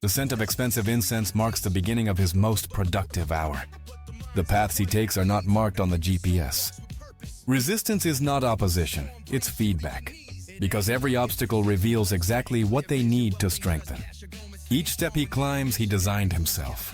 The scent of expensive incense marks the beginning of his most productive hour. The paths he takes are not marked on the GPS. Resistance is not opposition, it's feedback. Because every obstacle reveals exactly what they need to strengthen. Each step he climbs, he designed himself.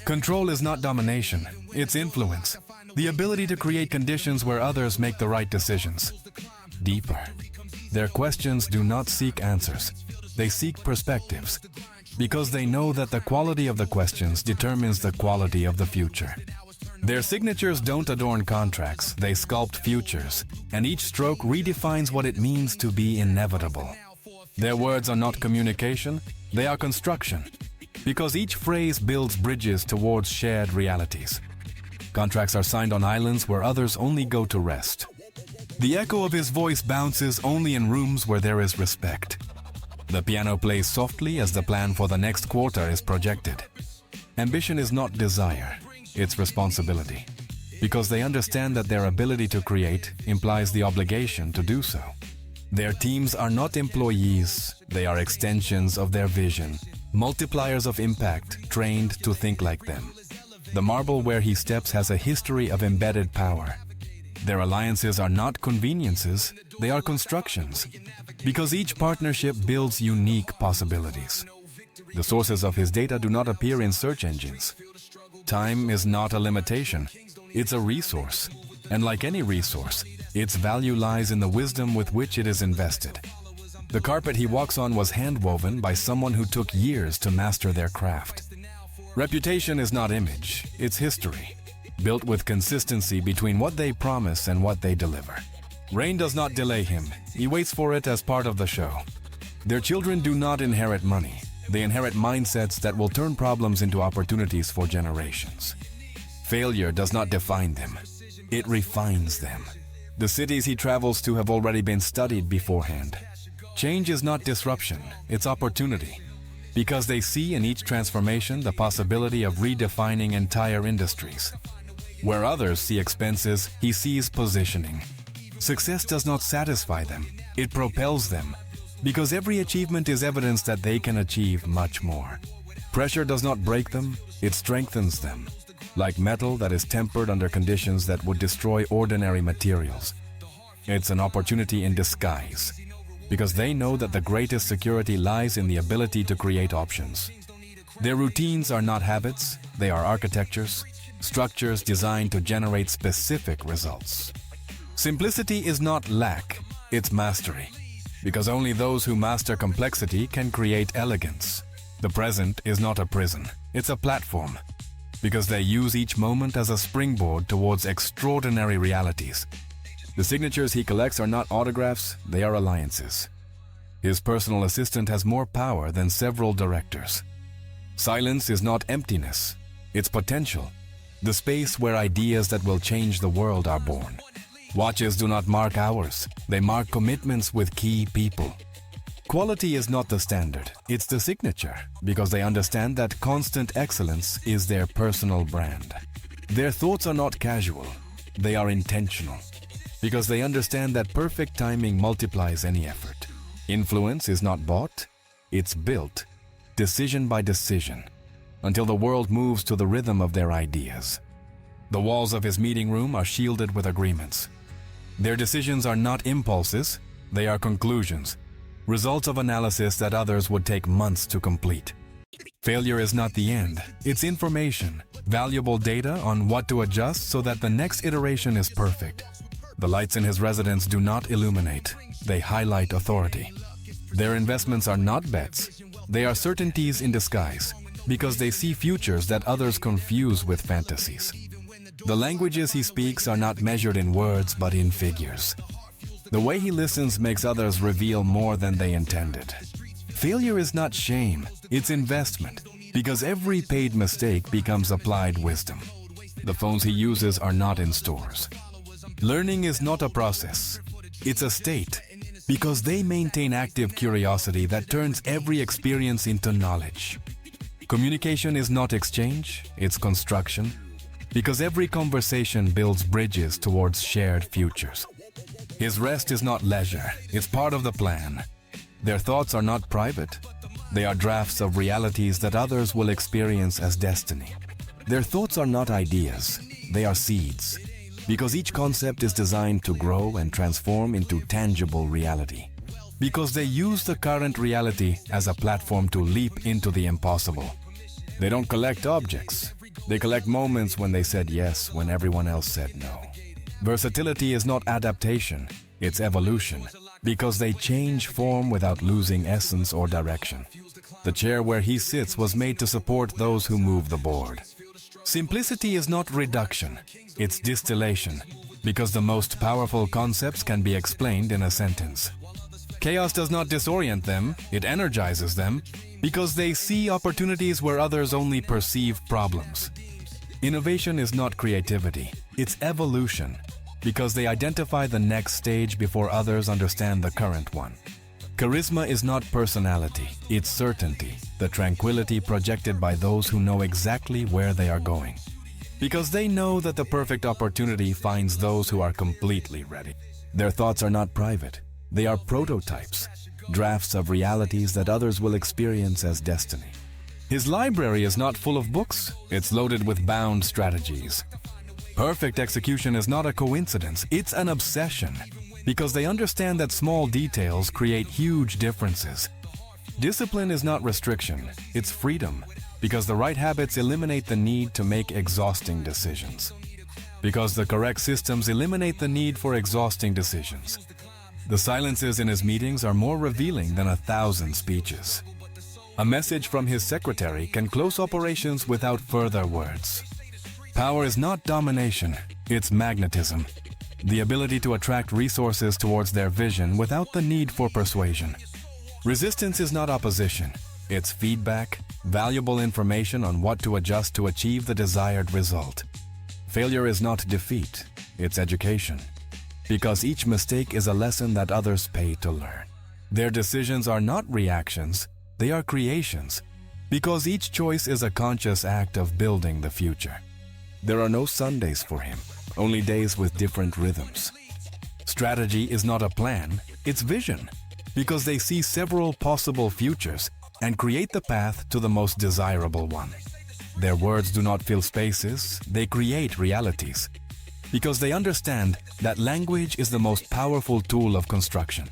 Control is not domination, it's influence. The ability to create conditions where others make the right decisions. Deeper. Their questions do not seek answers. They seek perspectives. Because they know that the quality of the questions determines the quality of the future. Their signatures don't adorn contracts, they sculpt futures. And each stroke redefines what it means to be inevitable. Their words are not communication, they are construction. Because each phrase builds bridges towards shared realities. Contracts are signed on islands where others only go to rest. The echo of his voice bounces only in rooms where there is respect. The piano plays softly as the plan for the next quarter is projected. Ambition is not desire, it's responsibility. Because they understand that their ability to create implies the obligation to do so. Their teams are not employees, they are extensions of their vision. Multipliers of impact, trained to think like them. The marble where he steps has a history of embedded power. Their alliances are not conveniences, they are constructions. Because each partnership builds unique possibilities. The sources of his data do not appear in search engines. Time is not a limitation, it's a resource. And like any resource, its value lies in the wisdom with which it is invested. The carpet he walks on was hand-woven by someone who took years to master their craft. Reputation is not image, it's history, built with consistency between what they promise and what they deliver. Rain does not delay him, he waits for it as part of the show. Their children do not inherit money, they inherit mindsets that will turn problems into opportunities for generations. Failure does not define them, it refines them. The cities he travels to have already been studied beforehand. Change is not disruption, it's opportunity. Because they see in each transformation the possibility of redefining entire industries. Where others see expenses, he sees positioning. Success does not satisfy them, it propels them. Because every achievement is evidence that they can achieve much more. Pressure does not break them, it strengthens them. Like metal that is tempered under conditions that would destroy ordinary materials. It's an opportunity in disguise. Because they know that the greatest security lies in the ability to create options. Their routines are not habits, they are architectures, structures designed to generate specific results. Simplicity is not lack, it's mastery. Because only those who master complexity can create elegance. The present is not a prison, it's a platform. Because they use each moment as a springboard towards extraordinary realities. The signatures he collects are not autographs, they are alliances. His personal assistant has more power than several directors. Silence is not emptiness, it's potential. The space where ideas that will change the world are born. Watches do not mark hours, they mark commitments with key people. Quality is not the standard, it's the signature, because they understand that constant excellence is their personal brand. Their thoughts are not casual, they are intentional. Because they understand that perfect timing multiplies any effort. Influence is not bought, it's built, decision by decision, until the world moves to the rhythm of their ideas. The walls of his meeting room are shielded with agreements. Their decisions are not impulses, they are conclusions, results of analysis that others would take months to complete. Failure is not the end, it's information, valuable data on what to adjust so that the next iteration is perfect. The lights in his residence do not illuminate, they highlight authority. Their investments are not bets, they are certainties in disguise, because they see futures that others confuse with fantasies. The languages he speaks are not measured in words but in figures. The way he listens makes others reveal more than they intended. Failure is not shame, it's investment, because every paid mistake becomes applied wisdom. The phones he uses are not in stores. Learning is not a process, it's a state, because they maintain active curiosity that turns every experience into knowledge. Communication is not exchange, it's construction, because every conversation builds bridges towards shared futures. His rest is not leisure, it's part of the plan. Their thoughts are not private, They are drafts of realities that others will experience as destiny. Their thoughts are not ideas, they are seeds, because each concept is designed to grow and transform into tangible reality. Because they use the current reality as a platform to leap into the impossible. They don't collect objects. They collect moments when they said yes when everyone else said no. Versatility is not adaptation, it's evolution, because they change form without losing essence or direction. The chair where he sits was made to support those who move the board. Simplicity is not reduction, it's distillation, because the most powerful concepts can be explained in a sentence. Chaos does not disorient them, it energizes them, because they see opportunities where others only perceive problems. Innovation is not creativity, it's evolution, because they identify the next stage before others understand the current one. Charisma is not personality, it's certainty, the tranquility projected by those who know exactly where they are going. Because they know that the perfect opportunity finds those who are completely ready. Their thoughts are not private. They are prototypes, drafts of realities that others will experience as destiny. His library is not full of books, it's loaded with bound strategies. Perfect execution is not a coincidence, it's an obsession, because they understand that small details create huge differences. Discipline is not restriction, it's freedom, because the right habits eliminate the need to make exhausting decisions. Because the correct systems eliminate the need for exhausting decisions. The silences in his meetings are more revealing than 1,000 speeches. A message from his secretary can close operations without further words. Power is not domination, it's magnetism. The ability to attract resources towards their vision without the need for persuasion. Resistance is not opposition, it's feedback, valuable information on what to adjust to achieve the desired result. Failure is not defeat, it's education. Because each mistake is a lesson that others pay to learn. Their decisions are not reactions, they are creations, because each choice is a conscious act of building the future. There are no Sundays for him, only days with different rhythms. Strategy is not a plan, it's vision, because they see several possible futures and create the path to the most desirable one. Their words do not fill spaces, they create realities. Because they understand that language is the most powerful tool of construction.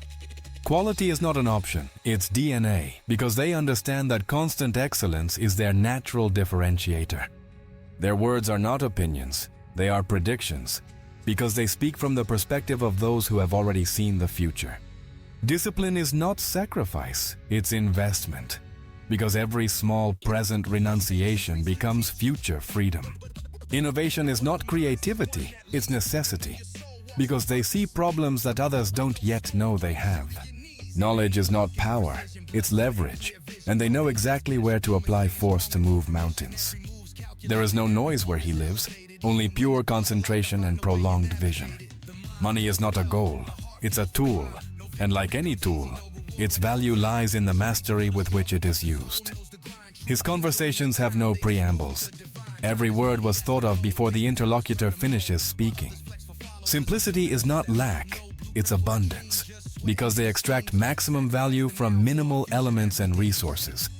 Quality is not an option, it's DNA, because they understand that constant excellence is their natural differentiator. Their words are not opinions, they are predictions, because they speak from the perspective of those who have already seen the future. Discipline is not sacrifice, it's investment, because every small present renunciation becomes future freedom. Innovation is not creativity, it's necessity, because they see problems that others don't yet know they have. Knowledge is not power, it's leverage, and they know exactly where to apply force to move mountains. There is no noise where he lives, only pure concentration and prolonged vision. Money is not a goal, it's a tool, and like any tool, its value lies in the mastery with which it is used. His conversations have no preambles. Every word was thought of before the interlocutor finishes speaking. Simplicity is not lack, it's abundance, because they extract maximum value from minimal elements and resources.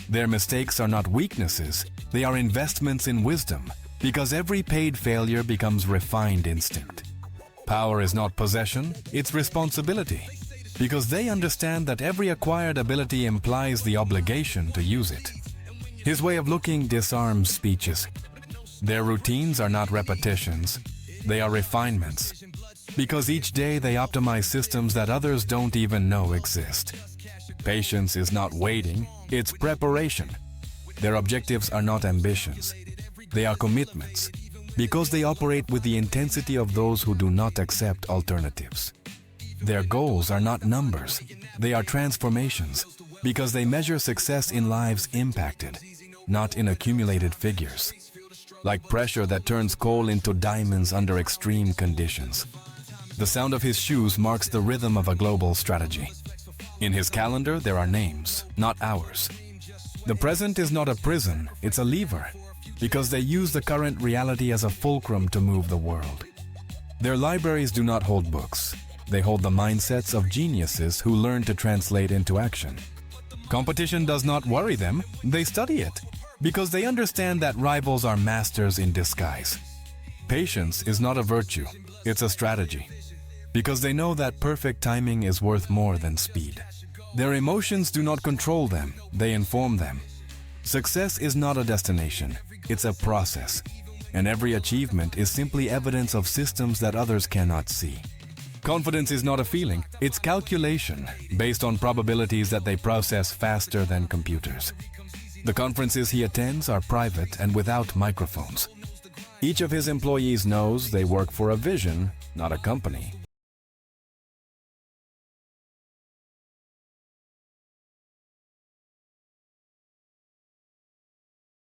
Their mistakes are not weaknesses, they are investments in wisdom, because every paid failure becomes refined instinct. Power is not possession, it's responsibility, because they understand that every acquired ability implies the obligation to use it. His way of looking disarms speeches. Their routines are not repetitions, they are refinements, because each day they optimize systems that others don't even know exist. Patience is not waiting, it's preparation. Their objectives are not ambitions, they are commitments, because they operate with the intensity of those who do not accept alternatives. Their goals are not numbers, they are transformations, because they measure success in lives impacted, not in accumulated figures. Like pressure that turns coal into diamonds under extreme conditions. The sound of his shoes marks the rhythm of a global strategy. In his calendar, there are names, not hours. The present is not a prison, it's a lever, because they use the current reality as a fulcrum to move the world. Their libraries do not hold books. They hold the mindsets of geniuses who learn to translate into action. Competition does not worry them, they study it, because they understand that rivals are masters in disguise. Patience is not a virtue, it's a strategy, because they know that perfect timing is worth more than speed. Their emotions do not control them, they inform them. Success is not a destination, it's a process, and every achievement is simply evidence of systems that others cannot see. Confidence is not a feeling, it's calculation, based on probabilities that they process faster than computers. The conferences he attends are private and without microphones. Each of his employees knows they work for a vision, not a company.